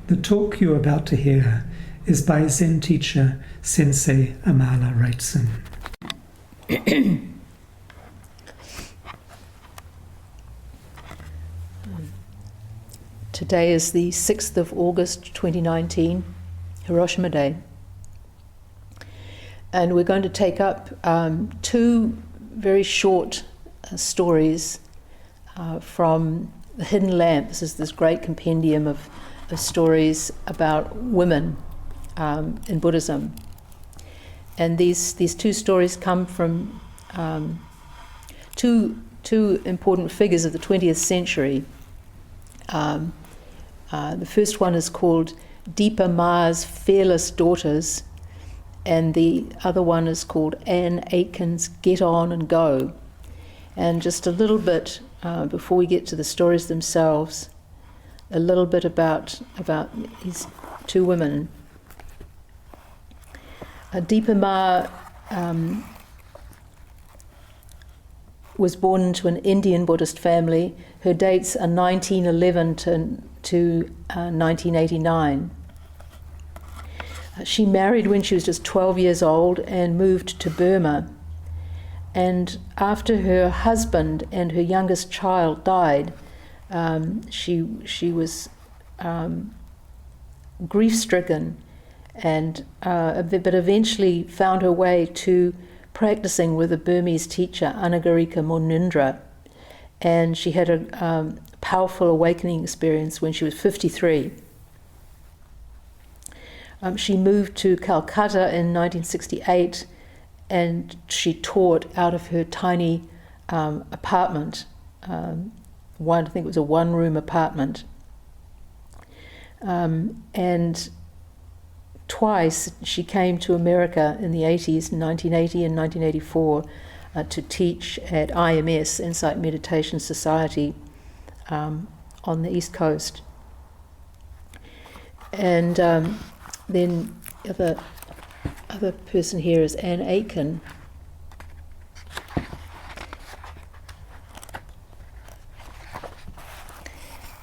The talk you're about to hear is by Zen teacher Sensei Amala Wrightson. Today is the 6th of August 2019, Hiroshima Day. And we're going to take up two very short stories from The Hidden Lamp. This is this great compendium of stories about women in Buddhism. And these two stories come from two important figures of the 20th century. The first one is called Dipa Ma's Fearless Daughters, and the other one is called Anne Aitken's Get On and Go. And just a little bit, before we get to the stories themselves, a little bit about these two women. Dipa Ma was born into an Indian Buddhist family. Her dates are 1911 to 1989. She married when she was just 12 years old and moved to Burma. And after her husband and her youngest child died, she was grief-stricken, but eventually found her way to practicing with a Burmese teacher, Anagarika Munindra. And she had a powerful awakening experience when she was 53. She moved to Calcutta in 1968, and she taught out of her tiny apartment. I think it was a one-room apartment. And twice she came to America in the 80s, in 1980 and 1984, to teach at IMS, Insight Meditation Society, on the East Coast. And then the other person here is Anne Aitken.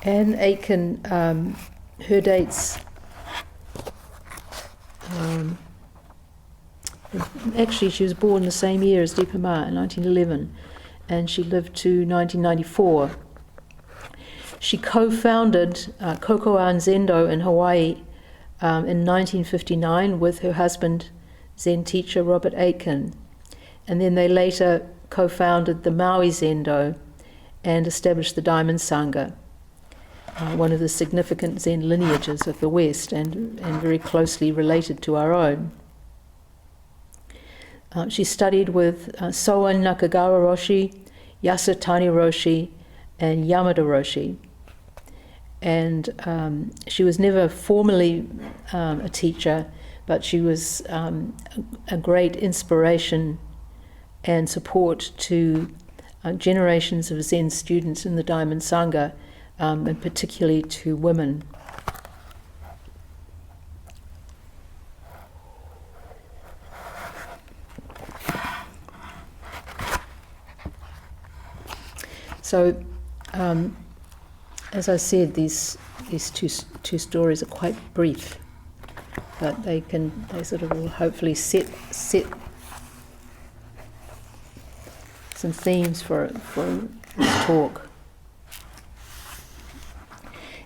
Anne Aitken, her dates, actually she was born the same year as Dipa Ma in 1911, and she lived to 1994. She co-founded Kokoan Zendo in Hawaii in 1959 with her husband, Zen teacher Robert Aitken. And then they later co-founded the Maui Zendo and established the Diamond Sangha, one of the significant Zen lineages of the West and very closely related to our own. She studied with Soen Nakagawa Roshi, Yasutani Roshi, and Yamada Roshi. And she was never formally a teacher, but she was a great inspiration and support to generations of Zen students in the Diamond Sangha, and particularly to women. So, as I said, these two stories are quite brief, but they sort of will hopefully set some themes for this talk.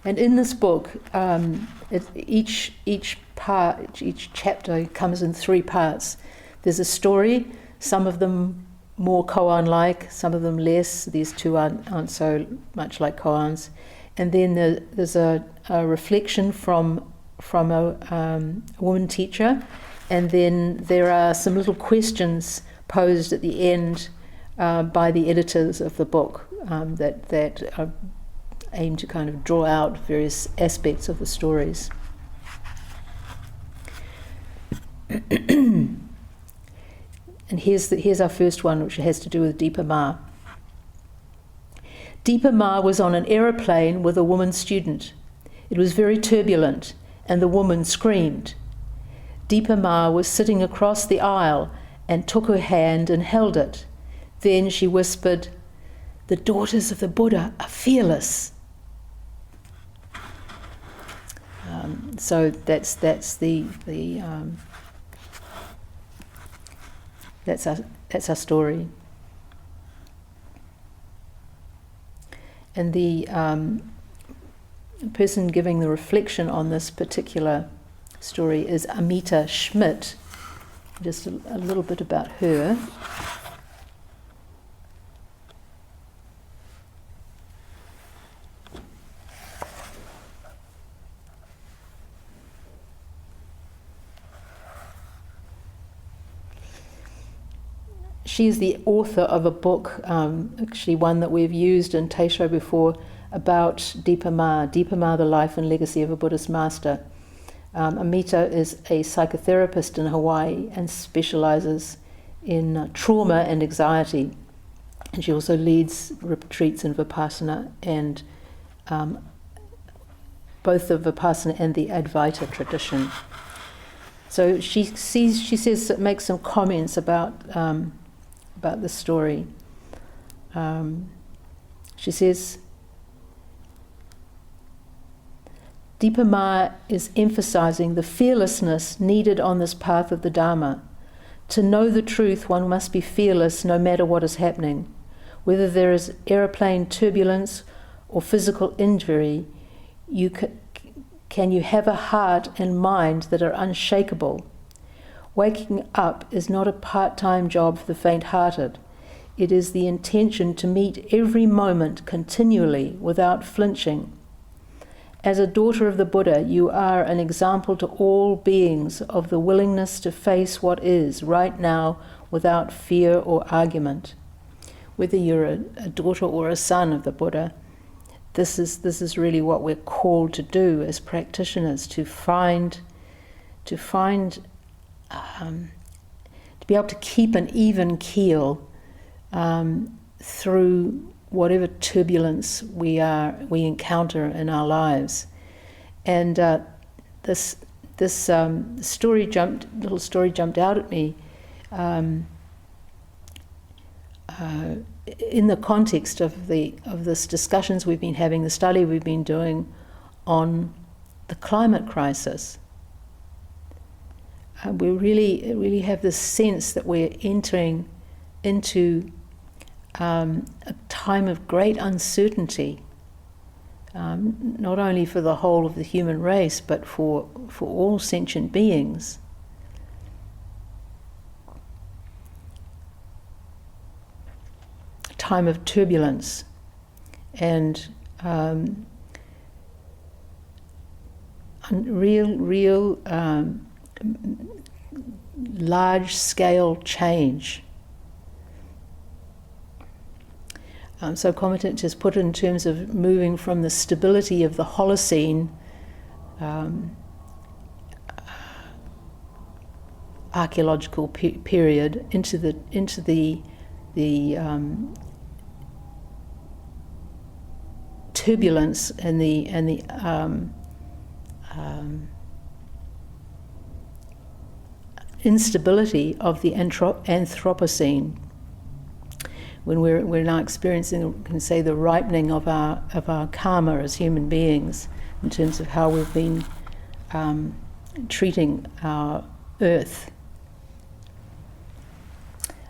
And in this book, each chapter comes in three parts. There's a story, some of them more koan-like, some of them less. These two aren't so much like koans. And then there's a reflection from a woman teacher, and then there are some little questions posed at the end by the editors of the book that aim to kind of draw out various aspects of the stories. And here's our first one, which has to do with Dipa Ma. Dipa Ma was on an aeroplane with a woman student. It was very turbulent, and the woman screamed. Dipa Ma was sitting across the aisle and took her hand and held it. Then she whispered, "The daughters of the Buddha are fearless." So that's our story. And the person giving the reflection on this particular story is Amita Schmidt. Just a little bit about her. She is the author of a book, actually one that we've used in Teisho before, about Dipa Ma, the life and legacy of a Buddhist master. Amita is a psychotherapist in Hawaii and specializes in trauma and anxiety. And she also leads retreats in Vipassana and both the Vipassana and the Advaita tradition. So she says, makes some comments about the story. She says, Dipa Ma is emphasizing the fearlessness needed on this path of the Dharma. To know the truth, one must be fearless no matter what is happening. Whether there is aeroplane turbulence or physical injury, can you have a heart and mind that are unshakable? Waking up is not a part-time job for the faint-hearted. It is the intention to meet every moment continually without flinching. As a daughter of the Buddha, you are an example to all beings of the willingness to face what is right now without fear or argument. Whether you're a daughter or a son of the Buddha, this is really what we're called to do as practitioners, to be able to keep an even keel through whatever turbulence we encounter in our lives. And this little story jumped out at me in the context of this discussions we've been having, the study we've been doing on the climate crisis. We really have this sense that we're entering into a time of great uncertainty, not only for the whole of the human race, but for all sentient beings. A time of turbulence and real large-scale change. So Comitant has put it in terms of moving from the stability of the Holocene archaeological period into the turbulence and the instability of the Anthropocene, when we're now experiencing, we can say, the ripening of our karma as human beings in terms of how we've been treating our earth.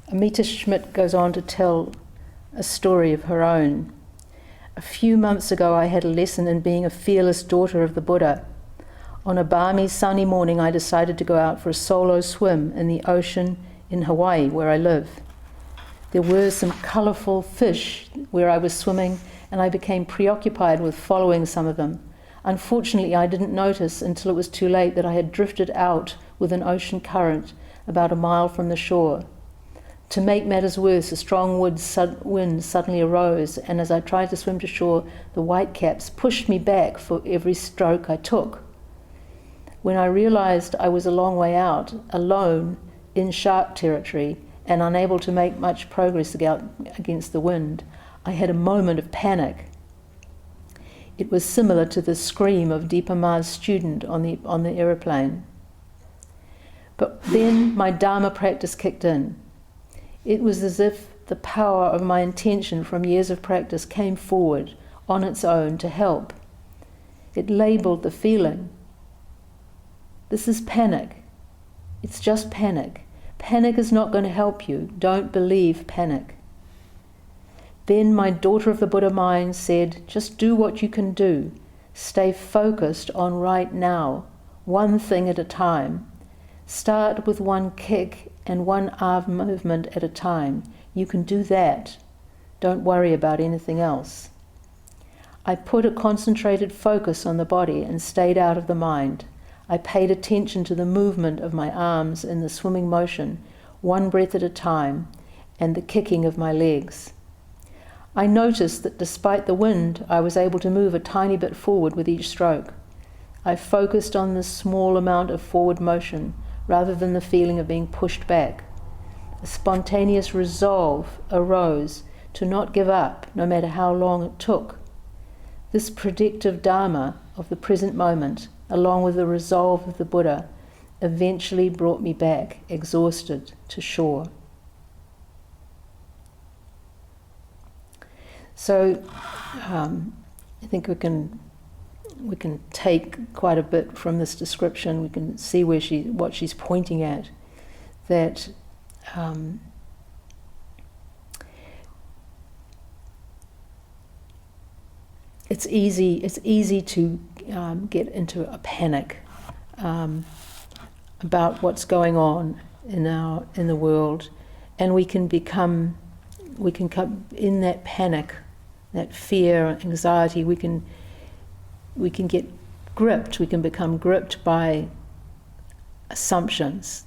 Amita Schmidt goes on to tell a story of her own. A few months ago, I had a lesson in being a fearless daughter of the Buddha. On a balmy, sunny morning, I decided to go out for a solo swim in the ocean in Hawaii, where I live. There were some colourful fish where I was swimming, and I became preoccupied with following some of them. Unfortunately, I didn't notice until it was too late that I had drifted out with an ocean current about a mile from the shore. To make matters worse, a strong wind suddenly arose, and as I tried to swim to shore, the whitecaps pushed me back for every stroke I took. When I realized I was a long way out, alone, in shark territory, and unable to make much progress against the wind, I had a moment of panic. It was similar to the scream of Dipa Ma's student on the aeroplane. But then my Dharma practice kicked in. It was as if the power of my intention from years of practice came forward on its own to help. It labelled the feeling. This is panic. It's just panic. Panic is not going to help you. Don't believe panic. Then my daughter of the Buddha mind said, just do what you can do. Stay focused on right now, one thing at a time. Start with one kick and one arm movement at a time. You can do that. Don't worry about anything else. I put a concentrated focus on the body and stayed out of the mind. I paid attention to the movement of my arms in the swimming motion, one breath at a time, and the kicking of my legs. I noticed that despite the wind, I was able to move a tiny bit forward with each stroke. I focused on this small amount of forward motion rather than the feeling of being pushed back. A spontaneous resolve arose to not give up, no matter how long it took. This predictive Dharma of the present moment, along with the resolve of the Buddha, eventually brought me back, exhausted, to shore. So I think we can take quite a bit from this description. We can see what she's pointing at, that it's easy to get into a panic about what's going on in the world, and we can come in that panic, that fear, anxiety. We can get gripped. We can become gripped by assumptions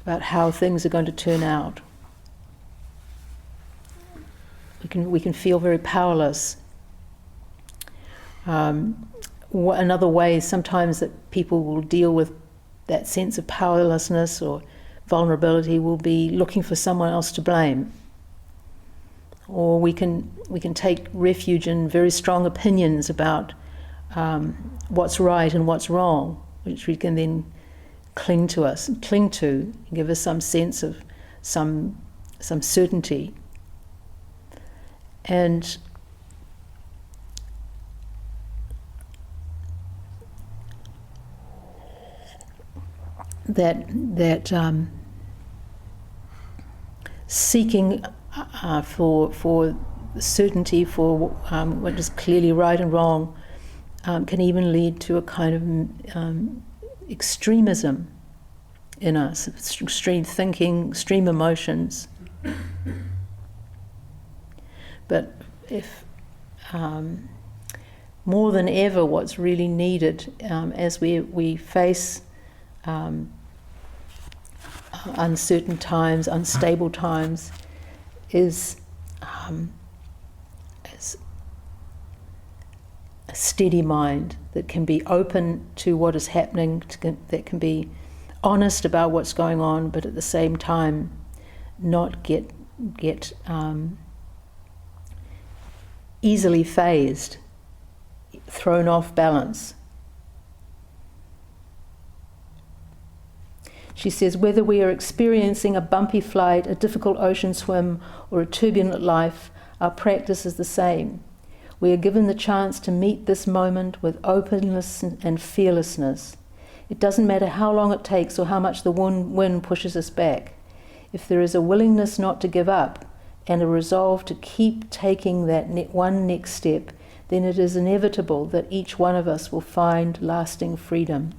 about how things are going to turn out. We can feel very powerless. Another way sometimes that people will deal with that sense of powerlessness or vulnerability will be looking for someone else to blame. Or we can take refuge in very strong opinions about what's right and what's wrong, which we can then cling to, and give us some sense of some certainty. And that seeking for certainty, for what is clearly right and wrong, can even lead to a kind of extremism in us, extreme thinking, extreme emotions. But if more than ever, what's really needed as we face uncertain times, unstable times, is a steady mind that can be open to what is happening, that can be honest about what's going on, but at the same time not get easily phased, thrown off balance. She says, whether we are experiencing a bumpy flight, a difficult ocean swim, or a turbulent life, our practice is the same. We are given the chance to meet this moment with openness and fearlessness. It doesn't matter how long it takes or how much the wind pushes us back. If there is a willingness not to give up and a resolve to keep taking that one next step, then it is inevitable that each one of us will find lasting freedom.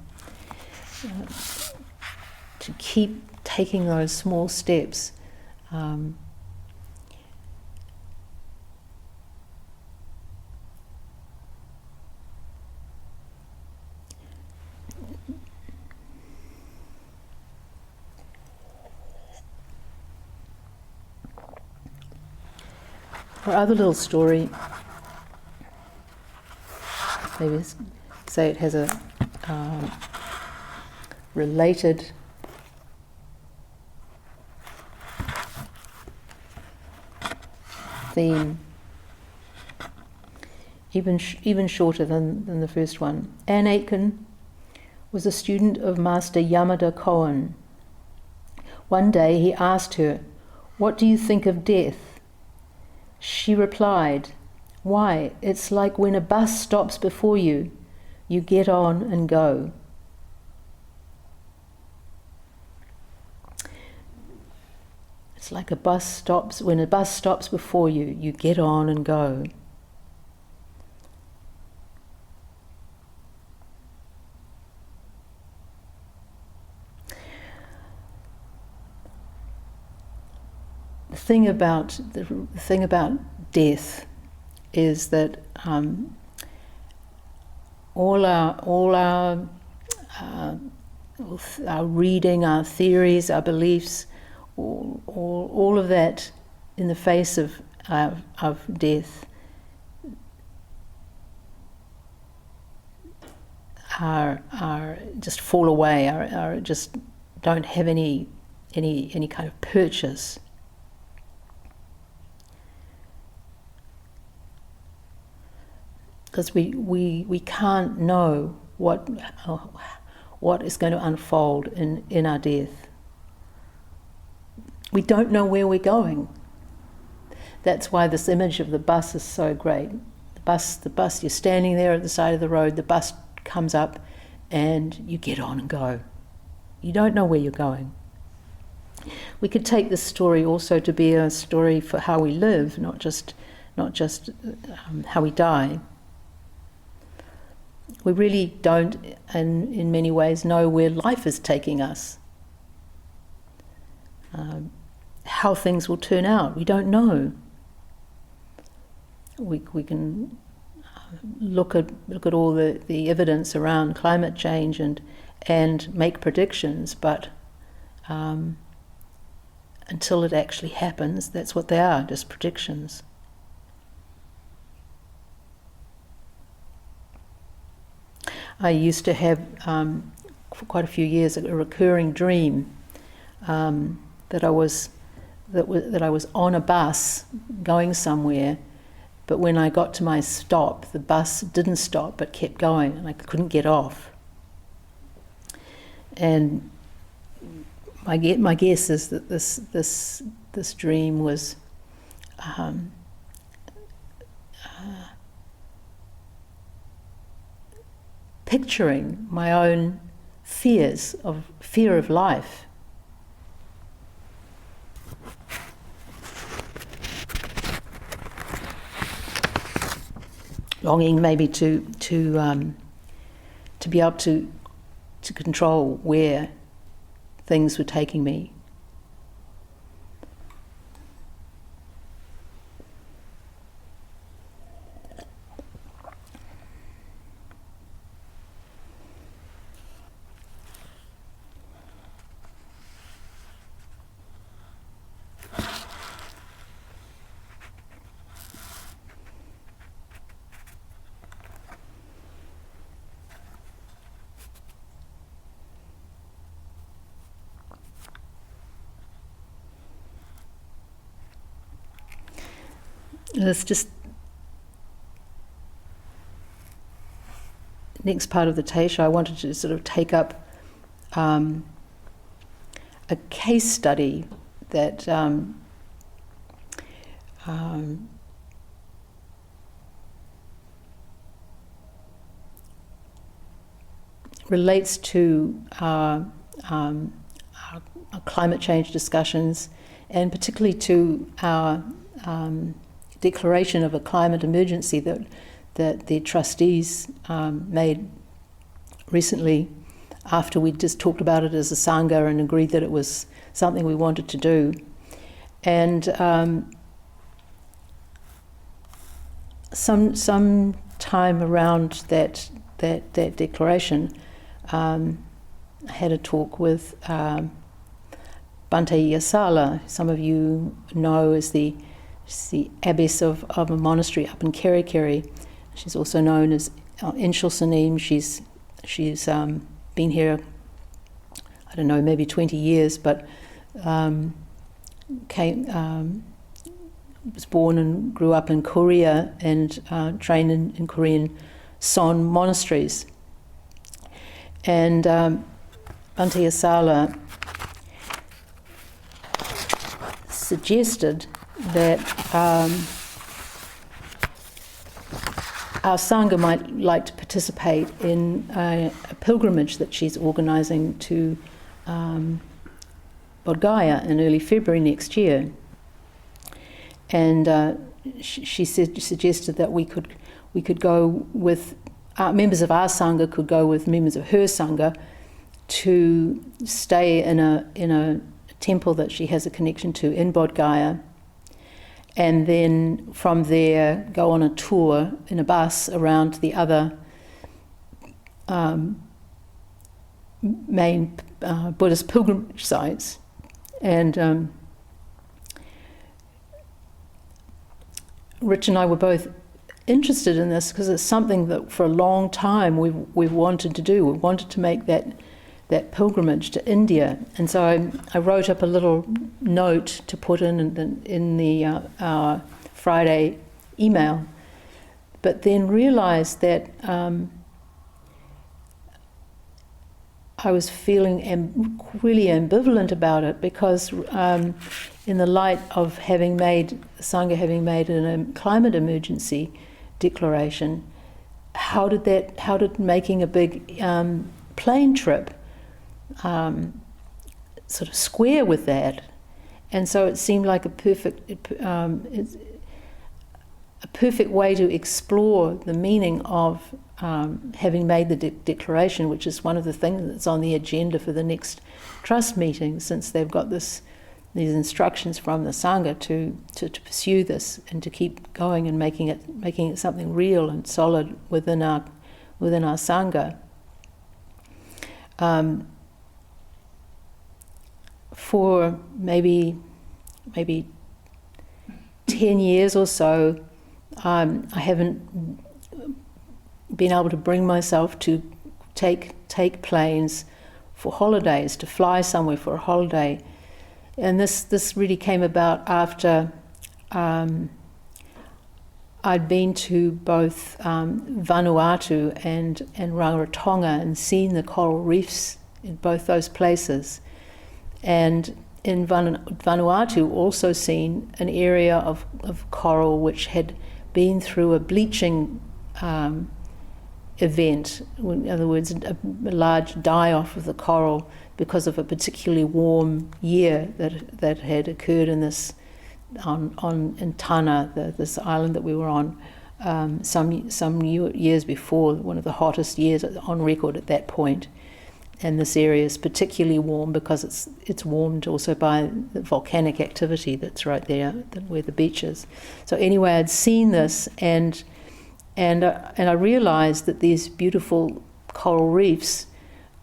To keep taking those small steps. Her other little story, maybe say it has a related theme, even shorter than the first one. Anne Aitken was a student of Master Yamada Koen. One day he asked her, "What do you think of death?" She replied, "Why, it's like when a bus stops before you, you get on and go. It's like a bus stops. When a bus stops before you, you get on and go. The thing about death is that all our reading, our theories, our beliefs, all of that in the face of death are just fall away, are just don't have any kind of purchase. Because we can't know what is going to unfold in our death. We don't know where we're going. That's why this image of the bus is so great. The bus, you're standing there at the side of the road, the bus comes up and you get on and go. You don't know where you're going. We could take this story also to be a story for how we live, not just how we die. We really don't, in many ways, know where life is taking us. How things will turn out, we don't know. We can look at all the evidence around climate change and make predictions, but until it actually happens, that's what they are, just predictions. I used to have, for quite a few years, a recurring dream that I was on a bus going somewhere, but when I got to my stop, the bus didn't stop but kept going, and I couldn't get off. And my guess is that this dream was picturing my own fear of life. Longing maybe to be able to control where things were taking me. It's just next part of the Teisha, I wanted to sort of take up a case study that relates to our climate change discussions, and particularly to our declaration of a climate emergency that the trustees made recently, after we just talked about it as a Sangha and agreed that it was something we wanted to do. And some time around that declaration, I had a talk with Bhante Yasala. Some of you know as the abbess of a monastery up in Kerikeri. She's also known as Inshal Sanim. She's been here, I don't know, maybe 20 years, but was born and grew up in Korea and trained in Korean Son monasteries. And Bhante Yasala suggested that our Sangha might like to participate in a pilgrimage that she's organising to Bodh Gaya in early February next year. And she suggested that we could go with members of our sangha could go with members of her sangha to stay in a temple that she has a connection to in Bodh Gaya, and then from there go on a tour in a bus around the other main Buddhist pilgrimage sites. And Rich and I were both interested in this because it's something that for a long time we've wanted to do. We wanted to make that pilgrimage to India, and so I wrote up a little note to put in the our Friday email, but then realised that I was feeling really ambivalent about it because in the light of Sangha having made a climate emergency declaration, how did making a big plane trip sort of square with that? And so it seemed like a perfect way to explore the meaning of having made the declaration, which is one of the things that's on the agenda for the next trust meeting, since they've got these instructions from the Sangha to pursue this and to keep going and making it something real and solid within our Sangha. For maybe 10 years or so, I haven't been able to bring myself to take planes for holidays, to fly somewhere for a holiday. And this really came about after I'd been to both Vanuatu and Rarotonga and seen the coral reefs in both those places. And in Vanuatu also seen an area of coral which had been through a bleaching event, in other words, a large die-off of the coral because of a particularly warm year that had occurred in this in Tana, this island that we were on, some years before, one of the hottest years on record at that point. And this area is particularly warm because it's warmed also by the volcanic activity that's right there, where the beach is. So anyway, I'd seen this, and I realised that these beautiful coral reefs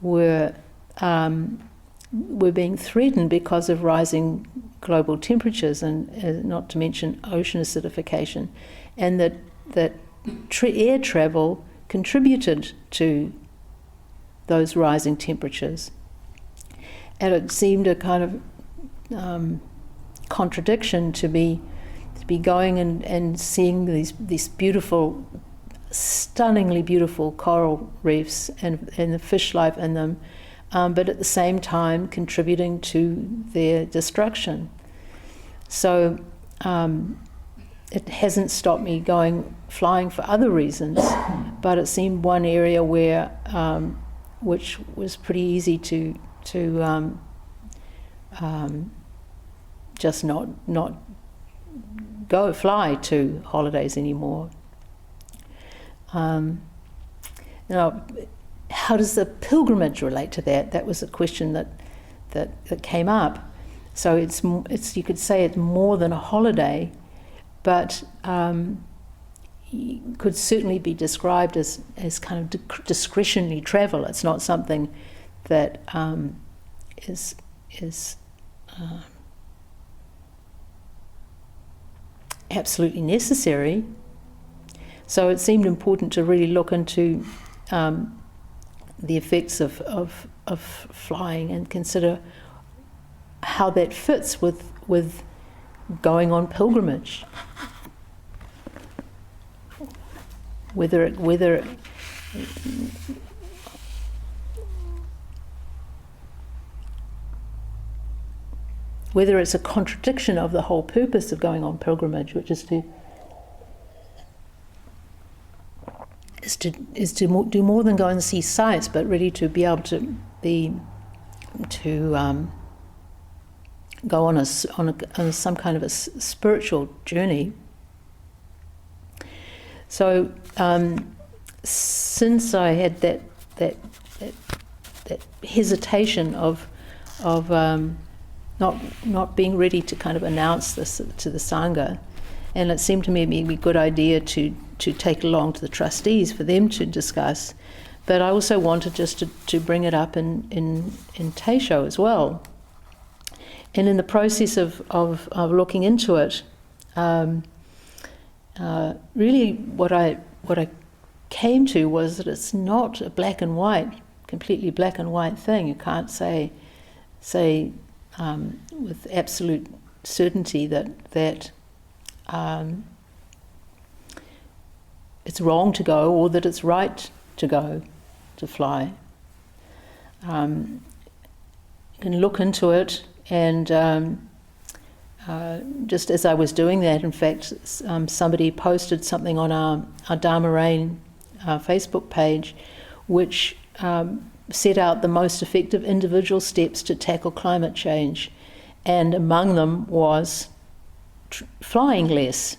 were being threatened because of rising global temperatures, and not to mention ocean acidification, and that air travel contributed to those rising temperatures. And it seemed a kind of contradiction to be going and seeing these beautiful, stunningly beautiful coral reefs and the fish life in them, but at the same time contributing to their destruction. So it hasn't stopped me flying for other reasons, but it seemed one area where which was pretty easy to just not fly to holidays anymore. How does the pilgrimage relate to that? That was a question that came up. So it's you could say it's more than a holiday, but could certainly be described as kind of discretionary travel. It's not something that is absolutely necessary. So it seemed important to really look into the effects of flying and consider how that fits with going on pilgrimage. Whether it's a contradiction of the whole purpose of going on pilgrimage, which is to do more than go and see sights, but really to be able to go on some kind of a spiritual journey. So since I had that hesitation of not being ready to kind of announce this to the Sangha, and it seemed to me it'd be a good idea to take along to the trustees for them to discuss, but I also wanted just to bring it up in Taisho as well. And in the process of looking into it, really what I came to was that it's not a completely black and white thing. You can't say with absolute certainty that it's wrong to go or that it's right to go to fly. You can look into it, and just as I was doing that, in fact, somebody posted something on our Dharma Rain Facebook page, which set out the most effective individual steps to tackle climate change, and among them was flying less.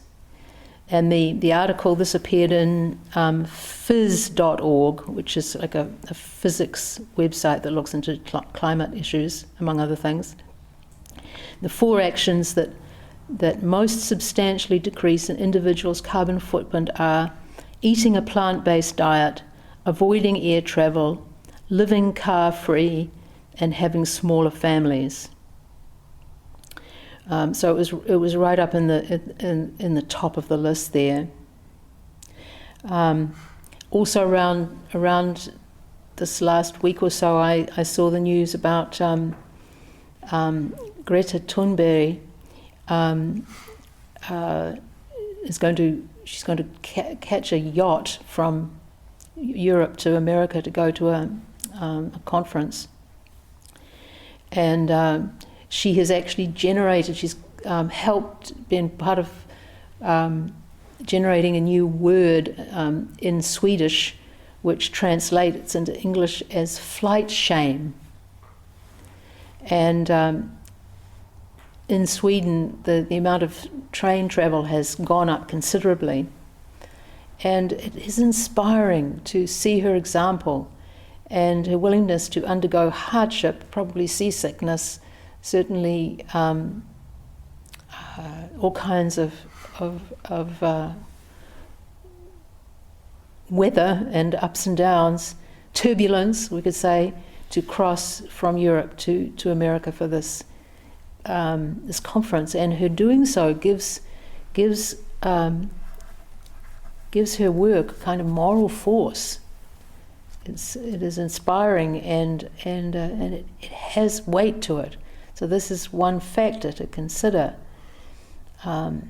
And the article, this appeared in phys.org, which is like a physics website that looks into climate issues, among other things. The 4 actions that most substantially decrease an individual's carbon footprint are eating a plant-based diet, avoiding air travel, living car-free, and having smaller families. So it was right up in the top of the list there. Also around this last week or so, I saw the news about Greta Thunberg she's going to catch a yacht from Europe to America to go to a conference, and she has actually generated. She's helped, been part of generating a new word in Swedish, which translates into English as flight shame. And in Sweden, the amount of train travel has gone up considerably. And it is inspiring to see her example and her willingness to undergo hardship, probably seasickness, certainly all kinds of weather and ups and downs, turbulence, we could say, to cross from Europe to America for this conference. And her doing so gives her work a kind of moral force. It is inspiring, and it has weight to it. So this is one factor to consider. But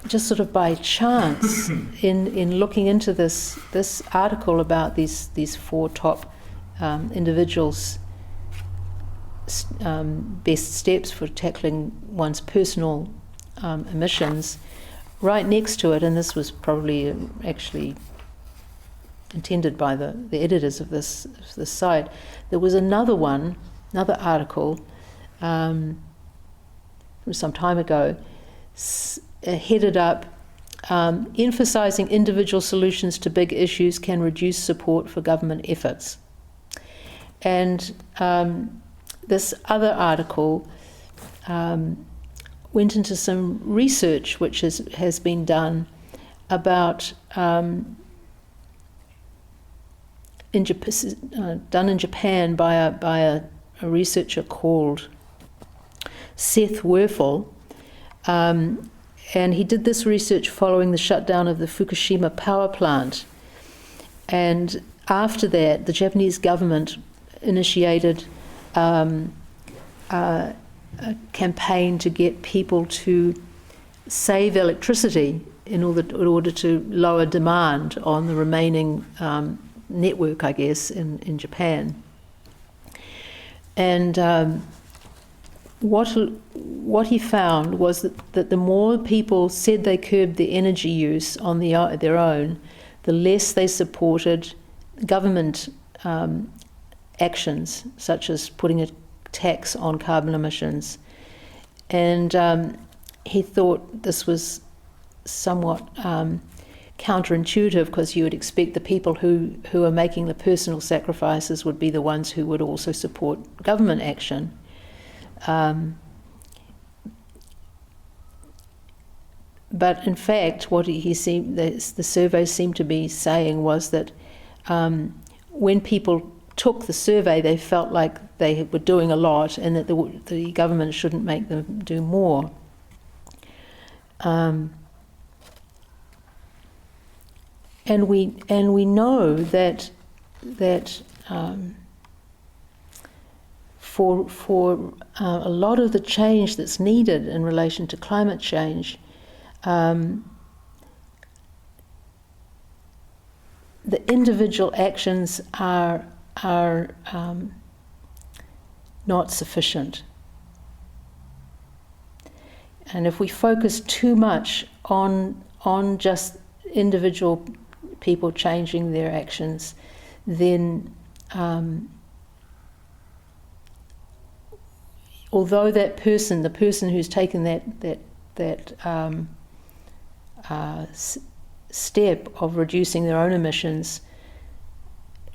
just sort of by chance, in looking into this article about these 4 top individuals' best steps for tackling one's personal emissions, right next to it, and this was probably actually intended by the editors of this site, there was another article from some time ago, headed up, emphasizing individual solutions to big issues can reduce support for government efforts. And this other article went into some research which has been done about done in Japan by a researcher called Seth Werfel, and he did this research following the shutdown of the Fukushima power plant. And after that, the Japanese government initiated a campaign to get people to save electricity in order to lower demand on the remaining network, I guess, in Japan. And what he found was that the more people said they curbed their energy use on their own, the less they supported government actions, such as putting a tax on carbon emissions. And he thought this was somewhat counterintuitive, because you would expect the people who are making the personal sacrifices would be the ones who would also support government action. But in fact, what the surveys seemed to be saying was that when people took the survey, they felt like they were doing a lot, and that the government shouldn't make them do more. And we know that for a lot of the change that's needed in relation to climate change, the individual actions are not sufficient. And if we focus too much on just individual people changing their actions, then although the person who's taken that step of reducing their own emissions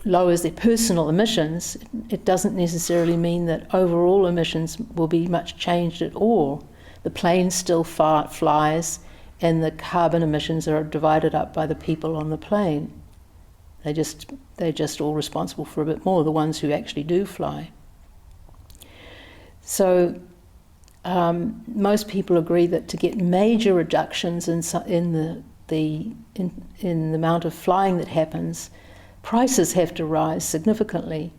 lowers their personal emissions, it doesn't necessarily mean that overall emissions will be much changed at all. The plane still flies, and the carbon emissions are divided up by the people on the plane. They're just all responsible for a bit more, the ones who actually do fly. So most people agree that to get major reductions in the amount of flying that happens, prices have to rise significantly,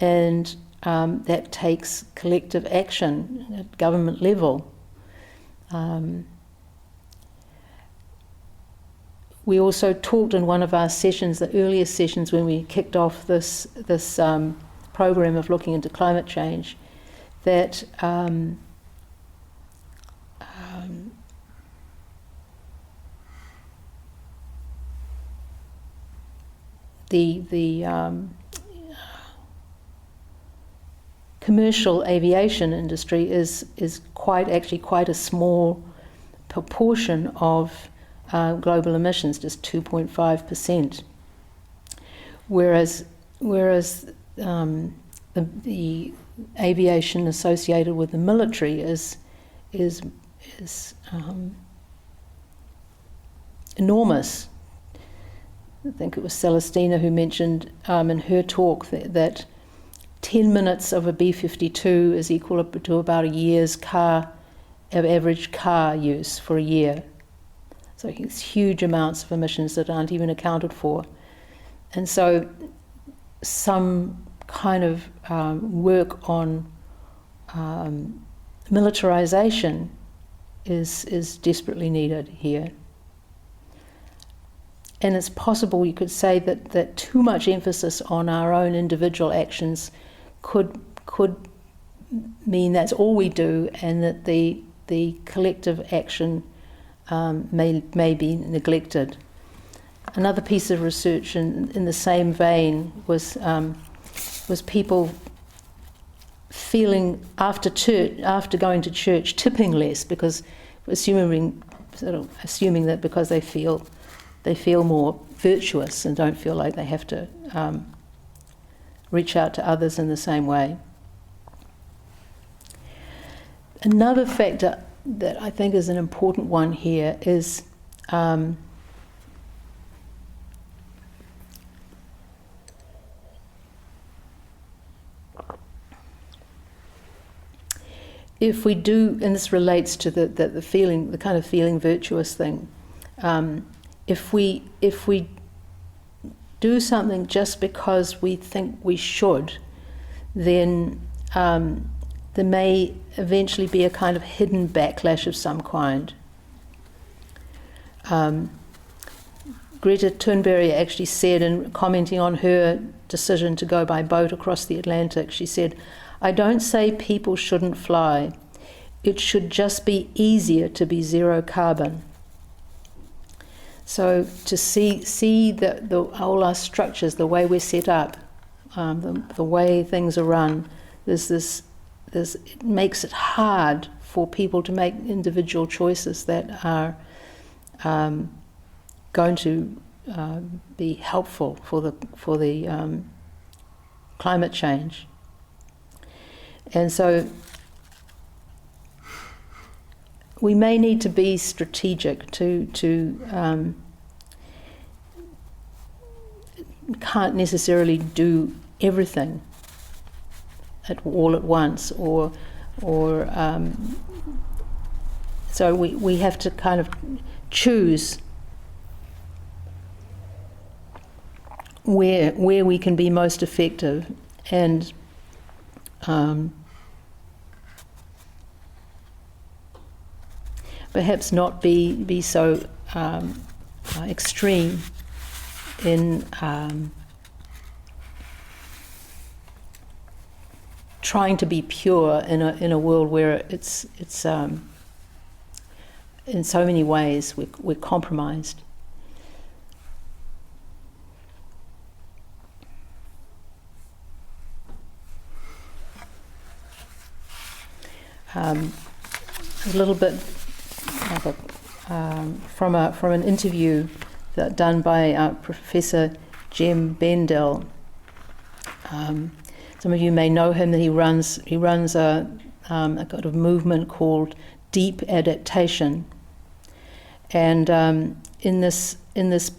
and that takes collective action at government level. We also talked in one of our sessions, the earlier sessions when we kicked off this program of looking into climate change, that the commercial aviation industry is quite a small proportion of global emissions, just 2.5%, whereas the aviation associated with the military is enormous. I think it was Celestina who mentioned in her talk that 10 minutes of a B-52 is equal to about a year's average car use for a year. So it's huge amounts of emissions that aren't even accounted for. And so some kind of work on militarization is desperately needed here. And it's possible, you could say, that too much emphasis on our own individual actions could mean that's all we do, and that the collective action may be neglected. Another piece of research in the same vein was people feeling after going to church tipping less, because assuming that because they feel more virtuous and don't feel like they have to reach out to others in the same way. Another factor that I think is an important one here is if we do, and this relates to the feeling, the kind of feeling virtuous thing, if we do something just because we think we should, then there may eventually be a kind of hidden backlash of some kind. Greta Thunberg actually said, in commenting on her decision to go by boat across the Atlantic, she said, "I don't say people shouldn't fly. It should just be easier to be zero carbon." So to see all our structures, the way we're set up the way things are run, it makes it hard for people to make individual choices that are going to be helpful for the climate change. And so we may need to be strategic to can't necessarily do everything all at once, or so we have to kind of choose where we can be most effective, and perhaps not be so extreme in trying to be pure in a world where it's in so many ways we're compromised. A little bit from an interview done by Professor Jem Bendell. Some of you may know him. That he runs a kind of movement called Deep Adaptation. And in this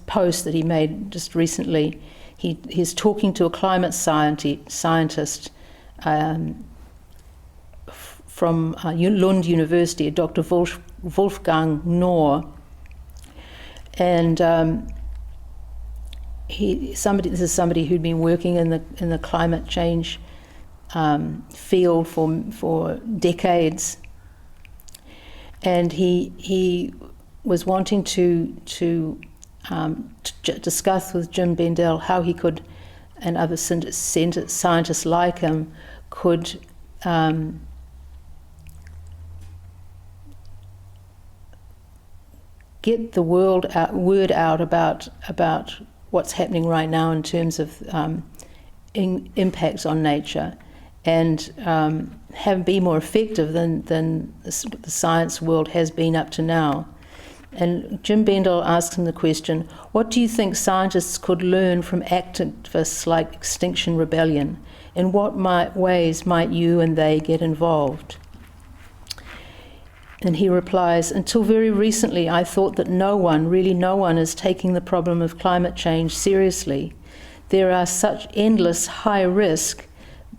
post that he made just recently, he's talking to a climate scientist from Lund University, Dr. Wolfgang Knorr, and this is somebody who'd been working in the climate change field for decades, and he was wanting to discuss with Jem Bendell how he could, and other scientists like him, could get the word out about what's happening right now in terms of impacts on nature, and be more effective than the science world has been up to now. And Jem Bendell asks him the question, what do you think scientists could learn from activists like Extinction Rebellion? In what ways might you and they get involved? And he replies, until very recently I thought that no one is taking the problem of climate change seriously. There are such endless high risk,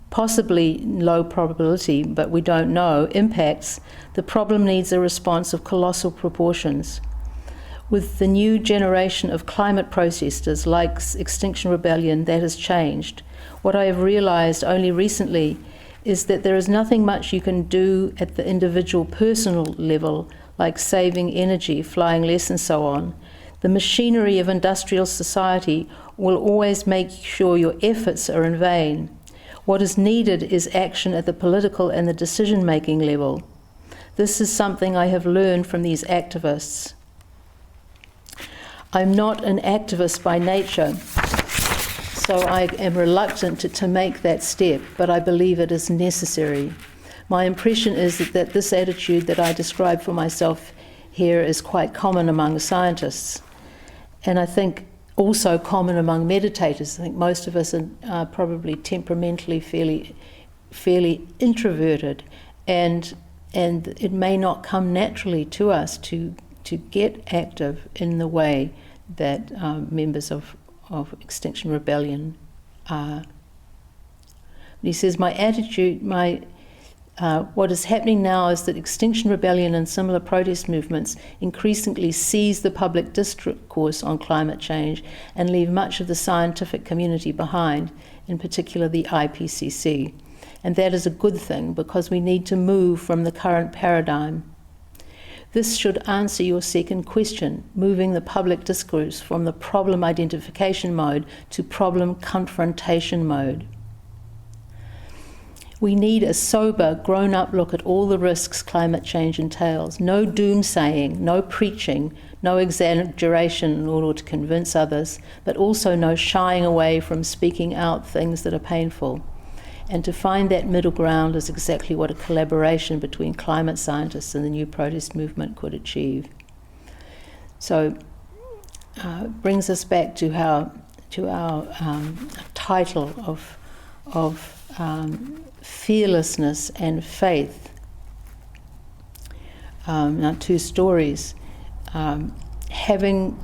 possibly low probability, but we don't know, impacts. The problem needs a response of colossal proportions. With the new generation of climate protesters like Extinction Rebellion, that has changed. What I have realized only recently is that there is nothing much you can do at the individual personal level, like saving energy, flying less and so on. The machinery of industrial society will always make sure your efforts are in vain. What is needed is action at the political and the decision-making level. This is something I have learned from these activists. I'm not an activist by nature, so I am reluctant to make that step, but I believe it is necessary. My impression is that this attitude that I describe for myself here is quite common among scientists, and I think also common among meditators. I think most of us are probably temperamentally fairly introverted, and it may not come naturally to us to get active in the way that members of Extinction Rebellion are. He says, my attitude, what is happening now is that Extinction Rebellion and similar protest movements increasingly seize the public discourse on climate change and leave much of the scientific community behind, in particular the IPCC. And that is a good thing, because we need to move from the current paradigm. This should answer your second question, moving the public discourse from the problem identification mode to problem confrontation mode. We need a sober, grown-up look at all the risks climate change entails. No doomsaying, no preaching, no exaggeration in order to convince others, but also no shying away from speaking out things that are painful. And to find that middle ground is exactly what a collaboration between climate scientists and the new protest movement could achieve. So, brings us back to our title of fearlessness and faith. Now, two stories. Having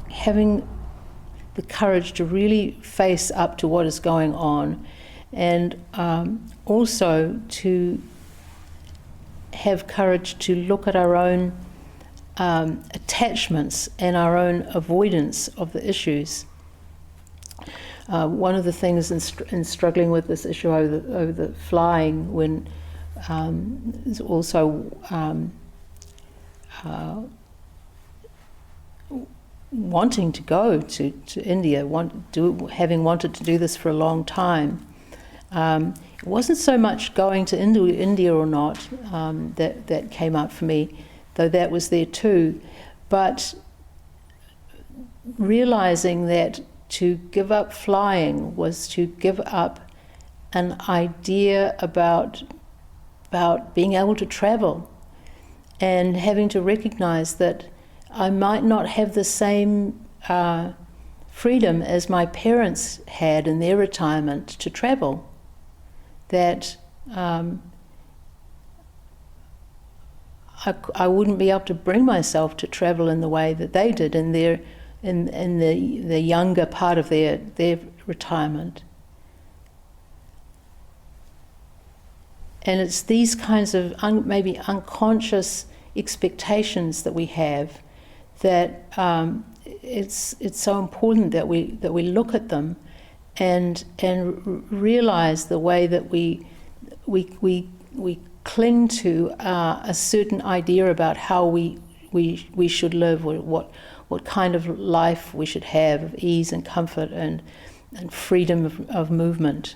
the courage to really face up to what is going on, and also to have courage to look at our own attachments and our own avoidance of the issues. One of the things in struggling with this issue over the flying, when is also wanting to go to India, having wanted to do this for a long time. It wasn't so much going to India or not that came up for me, though that was there too, but realizing that to give up flying was to give up an idea about being able to travel, and having to recognize that I might not have the same freedom as my parents had in their retirement to travel, that I wouldn't be able to bring myself to travel in the way that they did in the younger part of their retirement. And it's these kinds of maybe unconscious expectations that we have that it's so important that we look at them and realize the way that we cling to a certain idea about how we should live, or what kind of life we should have, of ease and comfort and freedom of movement.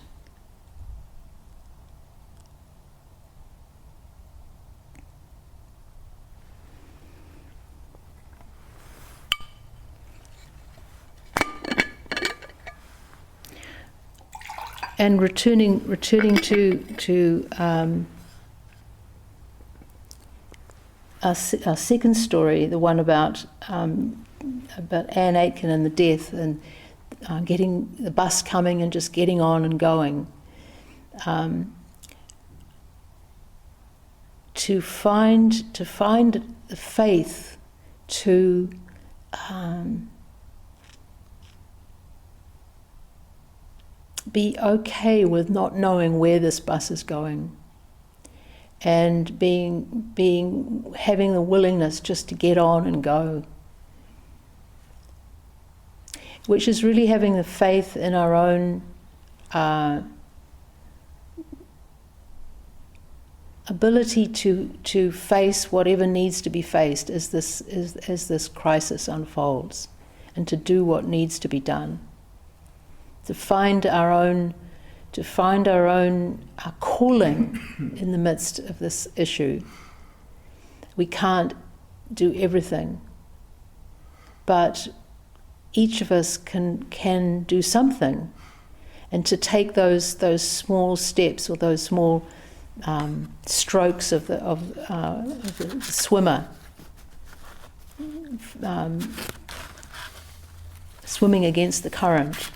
And returning to our second story, the one about Anne Aitken and the death, and getting the bus coming and just getting on and going. To find the faith to be okay with not knowing where this bus is going, and having the willingness just to get on and go, which is really having the faith in our own ability to face whatever needs to be faced as this crisis unfolds, and to do what needs to be done. To find our own calling in the midst of this issue. We can't do everything, but each of us can do something, and to take those small steps, or those small strokes of the swimmer, swimming against the current.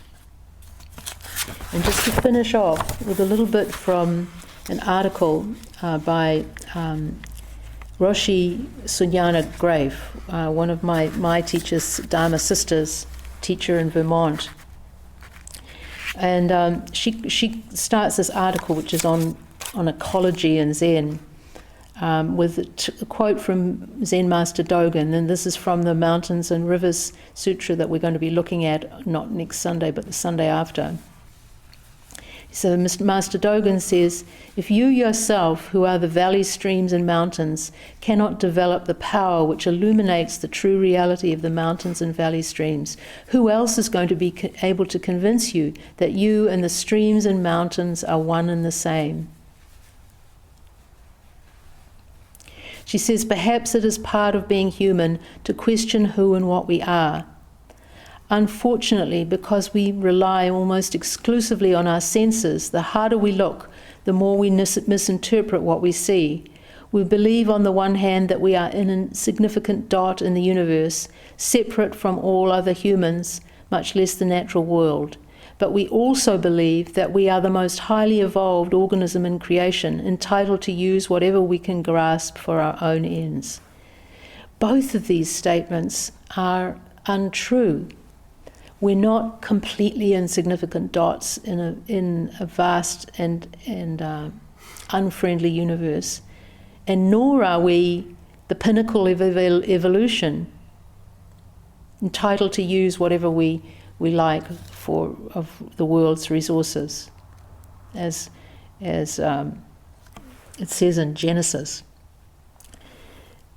And just to finish off with a little bit from an article by Roshi Sunyana Grafe, one of my teachers, Dharma sisters, teacher in Vermont. And she starts this article, which is on ecology and Zen, with a quote from Zen Master Dogen, and this is from the Mountains and Rivers Sutra that we're going to be looking at, not next Sunday, but the Sunday after. So Master Dogen says, if you yourself, who are the valleys, streams and mountains, cannot develop the power which illuminates the true reality of the mountains and valley streams, who else is going to be able to convince you that you and the streams and mountains are one and the same? She says, perhaps it is part of being human to question who and what we are. Unfortunately, because we rely almost exclusively on our senses, the harder we look, the more we misinterpret what we see. We believe on the one hand that we are an insignificant dot in the universe, separate from all other humans, much less the natural world. But we also believe that we are the most highly evolved organism in creation, entitled to use whatever we can grasp for our own ends. Both of these statements are untrue. We're not completely insignificant dots in a vast and unfriendly universe, and nor are we the pinnacle of evolution, entitled to use whatever we like of the world's resources, as it says in Genesis.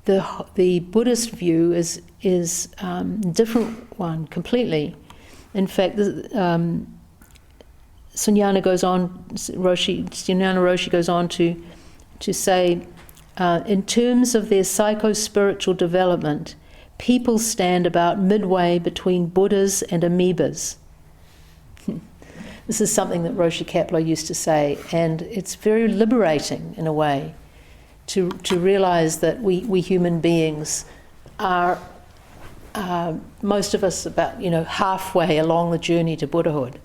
The Buddhist view is a different one completely. In fact, Sunyana Roshi goes on to say, in terms of their psycho-spiritual development, people stand about midway between Buddhas and amoebas. This is something that Roshi Kapleau used to say, and it's very liberating in a way to realize that we human beings are, most of us, about halfway along the journey to Buddhahood,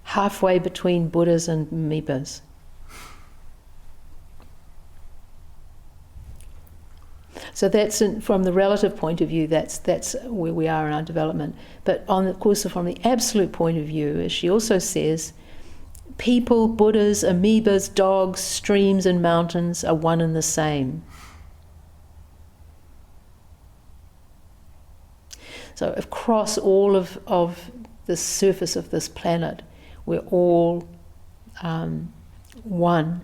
halfway between Buddhas and amoebas. So that's from the relative point of view, that's where we are in our development. But of course, from the absolute point of view, as she also says, people, Buddhas, amoebas, dogs, streams and mountains are one and the same. So across all of the surface of this planet, we're all one,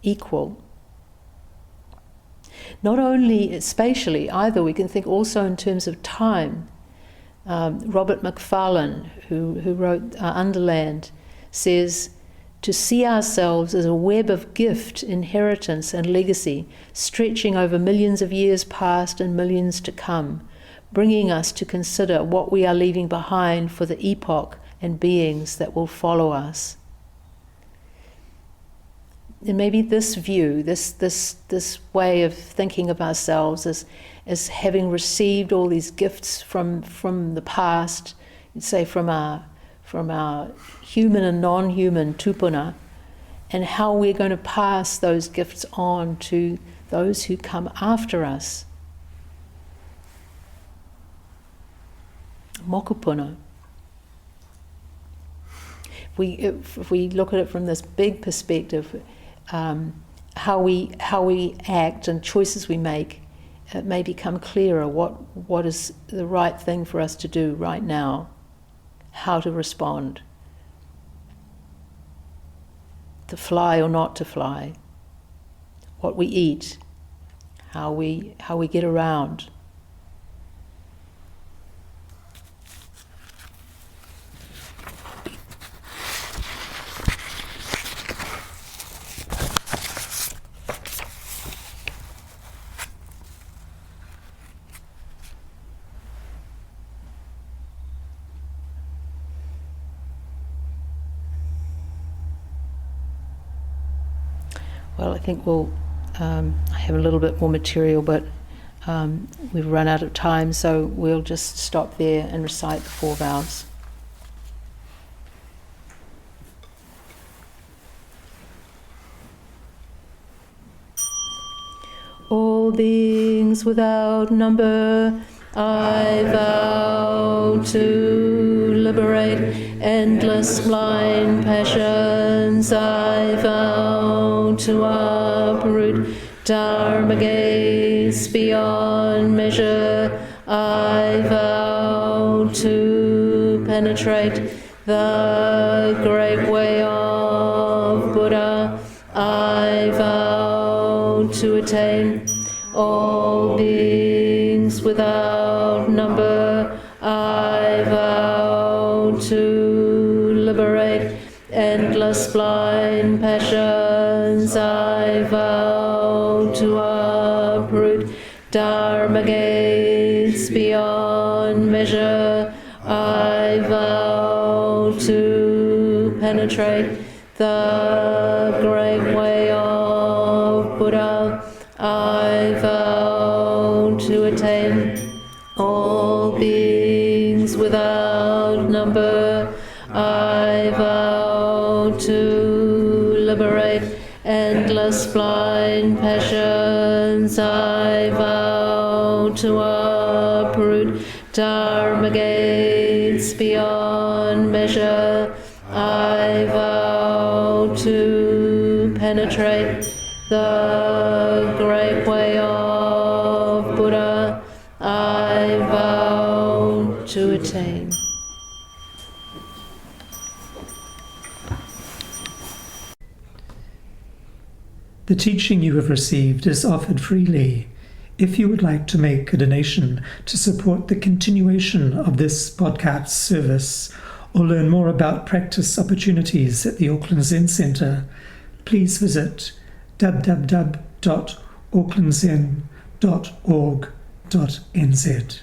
equal. Not only spatially either, we can think also in terms of time. Robert Macfarlane, who wrote Underland, says, to see ourselves as a web of gift, inheritance and legacy, stretching over millions of years past and millions to come, bringing us to consider what we are leaving behind for the epoch and beings that will follow us. And maybe this view, this way of thinking of ourselves as having received all these gifts from the past, say from our human and non-human tupuna, and how we're going to pass those gifts on to those who come after us. Mokupuna. If we look at it from this big perspective, how we act and choices we make, it may become clearer what is the right thing for us to do right now, how to respond, to fly or not to fly, what we eat, how we get around. Well, I think we'll have a little bit more material, but we've run out of time, so we'll just stop there and recite the 4 vows. All beings without number, I vow to liberate endless blind passions. I vow to uproot dharma gates beyond measure. I vow to penetrate the great way of Buddha. I vow to attain all beings without number. I vow to liberate endless blind passions. I vow to penetrate the great way of Buddha. I vow to attain all beings without number. I vow to liberate endless blind passions. I vow to uproot dharma gates beyond measure. I vow to penetrate the great way of Buddha. I vow to attain. The teaching you have received is offered freely. If you would like to make a donation to support the continuation of this podcast service or learn more about practice opportunities at the Auckland Zen Centre, please visit www.aucklandzen.org.nz.